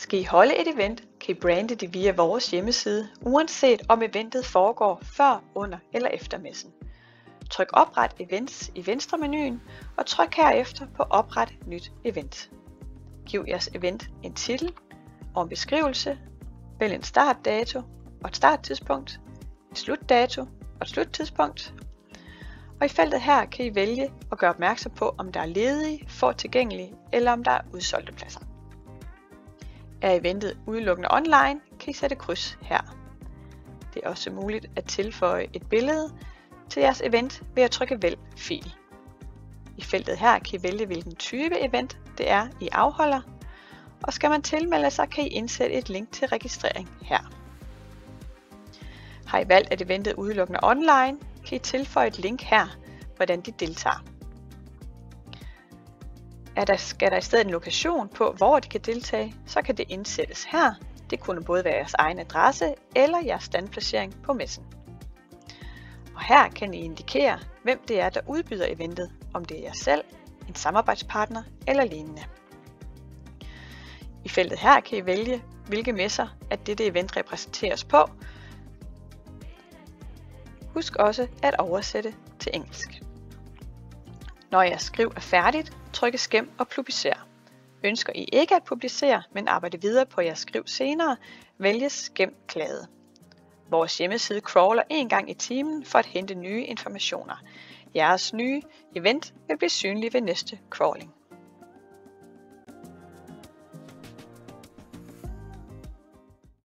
Skal I holde et event, kan I brande det via vores hjemmeside, uanset om eventet foregår før, under eller efter messen. Tryk Opret Events i venstre menuen, og tryk herefter på Opret nyt event. Giv jeres event en titel og en beskrivelse, vælg en startdato og et starttidspunkt, en slutdato og et sluttidspunkt. Og i feltet her kan I vælge at gøre opmærksom på, om der er ledige, få tilgængelige eller om der er udsolgte pladser. Er eventet udelukkende online, kan I sætte kryds her. Det er også muligt at tilføje et billede til jeres event ved at trykke Vælg fil. I feltet her kan I vælge, hvilken type event det er, I afholder, og skal man tilmelde sig, kan I indsætte et link til registrering her. Har I valgt, at eventet er udelukkende online, kan I tilføje et link her, hvordan de deltager. Skal der i stedet en lokation på, hvor de kan deltage, så kan det indsættes her. Det kunne både være jeres egen adresse eller jeres standplacering på messen. Og her kan I indikere, hvem det er, der udbyder eventet, om det er jer selv, en samarbejdspartner eller lignende. I feltet her kan I vælge, hvilke messer at dette event repræsenteres på. Husk også at oversætte til engelsk. Når jeres skriv er færdigt, trykkes Gem og publicer. Ønsker I ikke at publicere, men arbejde videre på jeres skriv senere, vælges Gem klaget. Vores hjemmeside crawler en gang i timen for at hente nye informationer. Jeres nye event vil blive synlig ved næste crawling.